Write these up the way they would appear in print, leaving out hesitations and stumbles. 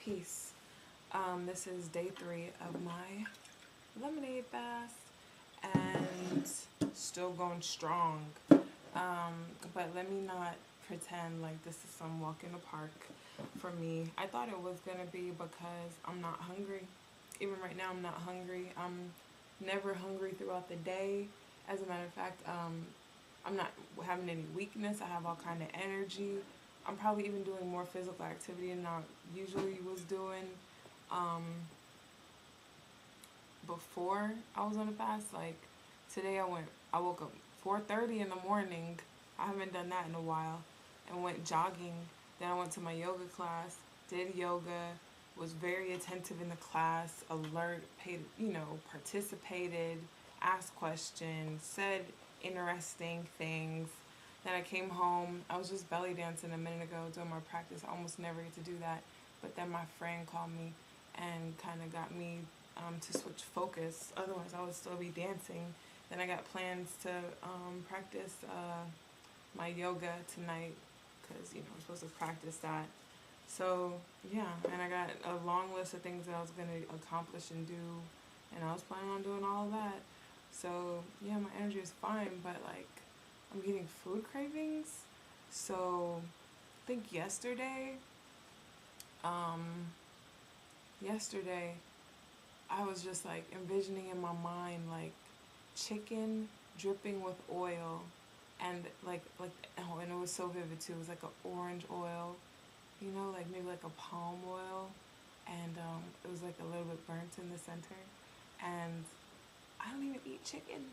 Peace. This is day 3 of my lemonade fast and still going strong. But let me not pretend like this is some walk in the park for me. I thought it was going to be because I'm not hungry. Even right now, I'm not hungry. I'm never hungry throughout the day. As a matter of fact, I'm not having any weakness. I have all kind of energy. I'm probably even doing more physical activity than I usually was doing before I was on a fast. Like today, I woke up 4:30 in the morning. I haven't done that in a while, and went jogging. Then I went to my yoga class, did yoga, was very attentive in the class, alert, paid, participated, asked questions, said interesting things. Then I came home. I was just belly dancing a minute ago doing my practice. I almost never get to do that. But then my friend called me and kind of got me to switch focus. Otherwise, I would still be dancing. Then I got plans to practice my yoga tonight because, I'm supposed to practice that. So, yeah, and I got a long list of things that I was going to accomplish and do, and I was planning on doing all of that. So, yeah, my energy is fine, but, I'm getting food cravings. So, I think yesterday, I was just, envisioning in my mind, chicken dripping with oil, and, and it was so vivid, too. It was, like, an orange oil, maybe, like, a palm oil, and, it was, a little bit burnt in the center, and I don't even eat chicken.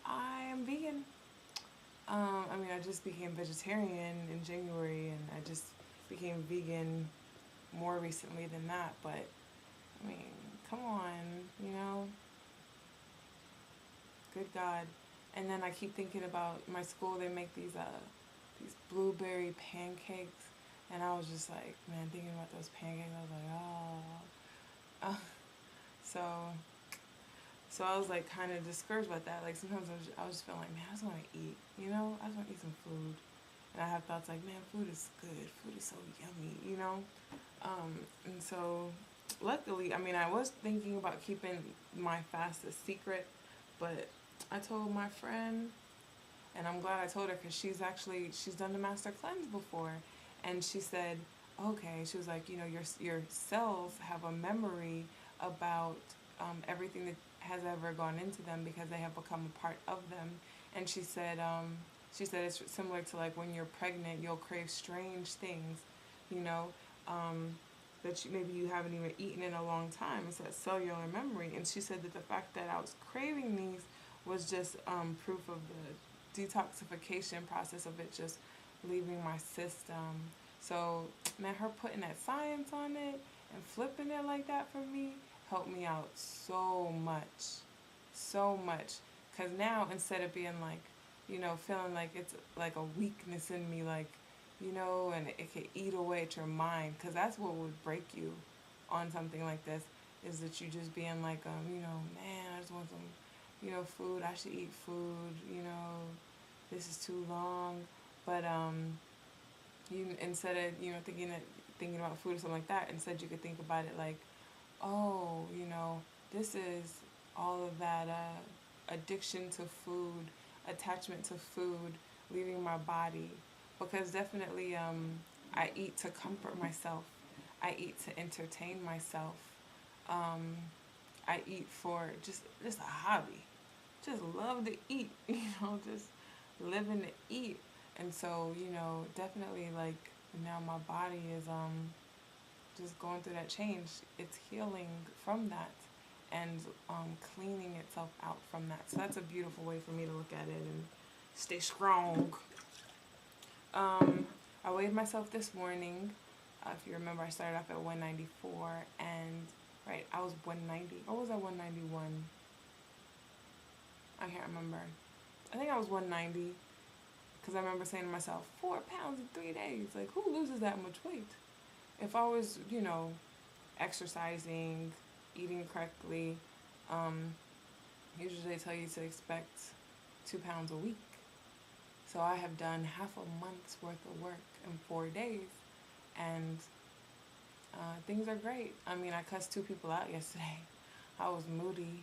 I am vegan. I just became vegetarian in January, and I just became vegan more recently than that, but, come on, good God. And then I keep thinking about my school, they make these blueberry pancakes, and I was just thinking about those pancakes, I was like, oh. So I was kind of discouraged about that. Sometimes I was just feeling man, I just want to eat, I just want to eat some food. And I have thoughts man, food is good. Food is so yummy, And so luckily, I was thinking about keeping my fast a secret, but I told my friend, and I'm glad I told her because she's done the master cleanse before. And she said, okay, she was like, your cells have a memory about everything that has ever gone into them because they have become a part of them. And she said it's similar to when you're pregnant, you'll crave strange things, that maybe you haven't even eaten in a long time. It's that cellular memory. And she said that the fact that I was craving these was just proof of the detoxification process of it just leaving my system. So, man, her putting that science on it and flipping it like that for me helped me out so much. So much. Because now, instead of being feeling like it's like a weakness in me, and it could eat away at your mind, because that's what would break you on something like this, is that you just being man, I just want some, food, I should eat food, this is too long. But you instead of thinking about food or something like that, instead you could think about it oh, this is all of that addiction to food, attachment to food, leaving my body. Because definitely I eat to comfort myself. I eat to entertain myself. I eat for just a hobby. Just love to eat, just living to eat. And so, definitely now my body is just going through that change. It's healing from that and cleaning itself out from that. So that's a beautiful way for me to look at it and stay strong. I weighed myself this morning. If you remember, I started off at 194, and I was 190. Or was I 191? I can't remember. I think I was 190, because I remember saying to myself, 4 pounds in 3 days. Who loses that much weight? If I was, exercising, eating correctly, usually they tell you to expect 2 pounds a week. So I have done half a month's worth of work in 4 days, and Things are great. I mean, I cussed 2 people out yesterday. I was moody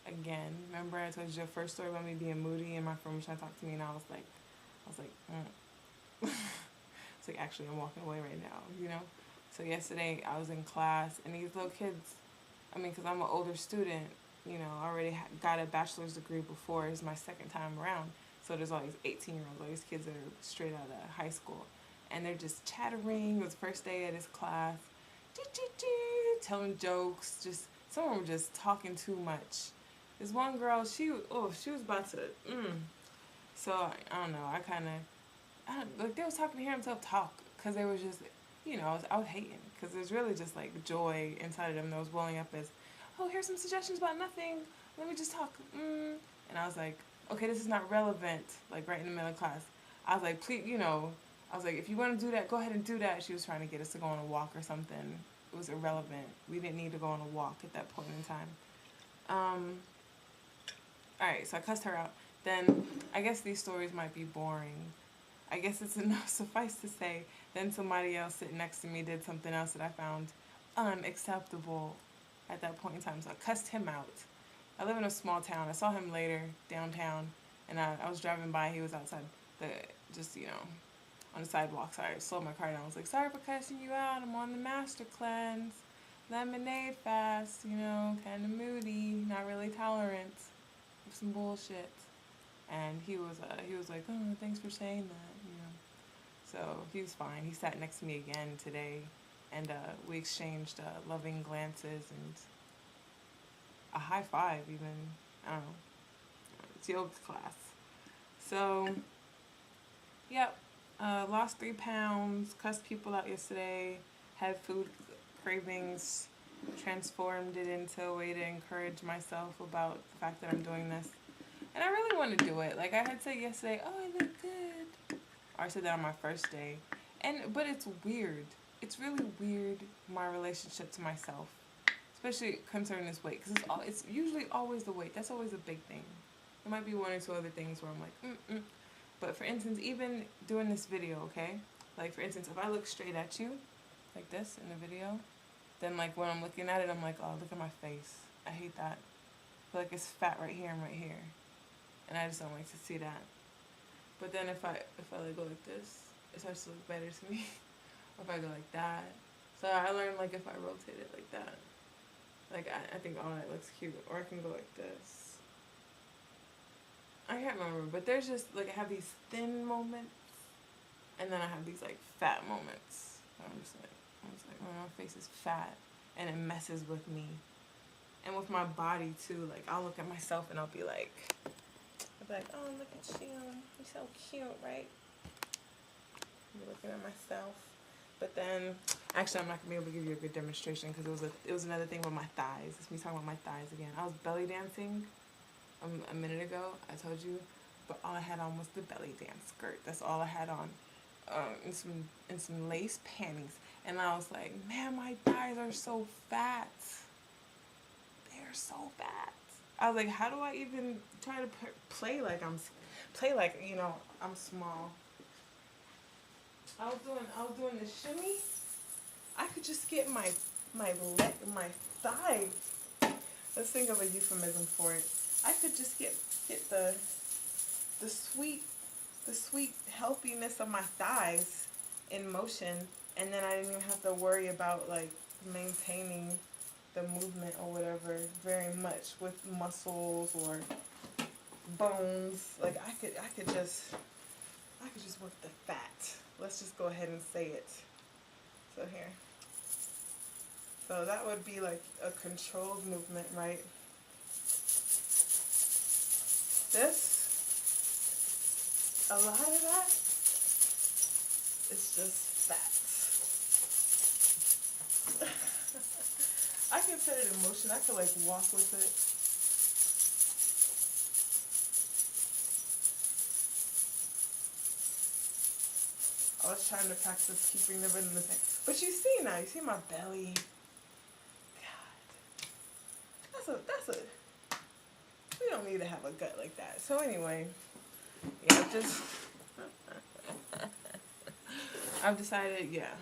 again. Remember I told you the first story about me being moody and my friend was trying to talk to me and I was like, it's like, actually, I'm walking away right now, you know? So yesterday I was in class and these little kids, I mean, because I'm an older student, you know, I already got a bachelor's degree before. It's my second time around. So there's all these 18-year-olds, all these kids that are straight out of high school. And they're just chattering. It was the first day of this class. Telling jokes. Just, some of them were just talking too much. This one girl, she was about to, So, I don't know, like, they was talking to hear himself talk. Because they was just, you know, I was hating. Because there's really just, like, joy inside of them that was welling up as, oh, here's some suggestions about nothing. Let me just talk. And I was like, okay, this is not relevant. Like, right in the middle of class. I was like, please, you know, I was like, if you want to do that, go ahead and do that. She was trying to get us to go on a walk or something. It was irrelevant. We didn't need to go on a walk at that point in time. Alright, so I cussed her out. Then, I guess these stories might be boring. I guess it's enough, suffice to say, then somebody else sitting next to me did something else that I found unacceptable at that point in time. So I cussed him out. I live in a small town. I saw him later, downtown, and I was driving by. He was outside, just, you know, on the sidewalk. So I slowed my car down. I was like, sorry for cussing you out. I'm on the master cleanse. Lemonade fast, you know, kind of moody, not really tolerant of some bullshit. And he was like, oh, thanks for saying that, you know. So he was fine. He sat next to me again today, and we exchanged loving glances and a high five even. I don't know. It's yoga class. So, yep. Lost 3 pounds, cussed people out yesterday, had food cravings, transformed it into a way to encourage myself about the fact that I'm doing this. And I really want to do it. Like, I had said yesterday, oh, I look good. Or I said that on my first day. But it's weird. It's really weird, my relationship to myself. Especially concerning this weight. Because it's usually always the weight. That's always a big thing. There might be 1 or 2 other things where I'm like, But for instance, even doing this video, okay? Like, for instance, if I look straight at you, like this in the video, then, like, when I'm looking at it, I'm like, oh, look at my face. I hate that. I feel like it's fat right here and right here. And I just don't like to see that. But then if I like go like this, it starts to look better to me. Or if I go like that. So I learned, like, if I rotate it like that, like, I think, oh, that looks cute. Or I can go like this. I can't remember, but there's just, like, I have these thin moments, and then I have these, like, fat moments. So I'm just like, oh, my face is fat, and it messes with me. And with my body, too. Like, I'll look at myself, and I'll be like, oh, look at you. You're so cute, right? I'm looking at myself. But then, actually, I'm not going to be able to give you a good demonstration, because it was another thing with my thighs. It's me talking about my thighs again. I was belly dancing a minute ago, I told you, but all I had on was the belly dance skirt. That's all I had on, and some lace panties. And I was like, man, my thighs are so fat. They are so fat. I was like, how do I even try to play like you know, I'm small? I was doing the shimmy. I could just get my thigh. Let's think of a euphemism for it. I could just get the sweet healthiness of my thighs in motion, and then I didn't even have to worry about, like, maintaining the movement or whatever very much with muscles or bones. Like, I could just work the fat. Let's just go ahead and say it. So here. So that would be like a controlled movement, right? This, a lot of that is just fat. I can set it in motion. I could, like, walk with it. I was trying to practice keeping the rhythm the same. But you see now, you see my belly. God. That's a, we don't need to have a gut like that. So anyway, yeah, just, I've decided, yeah.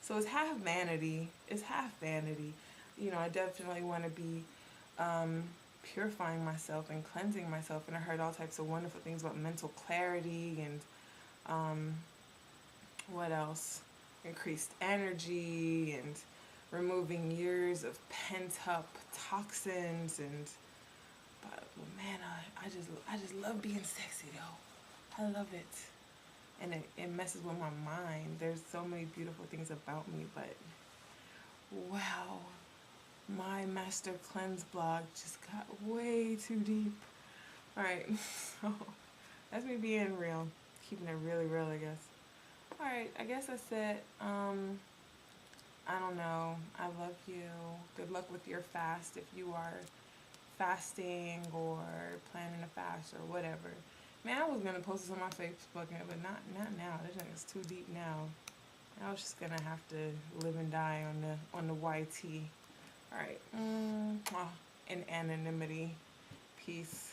So it's half vanity. It's half vanity. You know, I definitely want to be purifying myself and cleansing myself. And I heard all types of wonderful things about mental clarity and what else? Increased energy and removing years of pent up toxins and but well, man, I just love being sexy though. I love it. And it messes with my mind. There's so many beautiful things about me, but wow. My master cleanse blog just got way too deep. Alright, so that's me being real. Keeping it really real, I guess. Alright, I guess that's it. I don't know. I love you. Good luck with your fast if you are fasting or planning a fast or whatever. Man, I was gonna post this on my Facebook, but not now. This thing is too deep now. I was just gonna have to live and die on the YT. All right. In anonymity. Peace.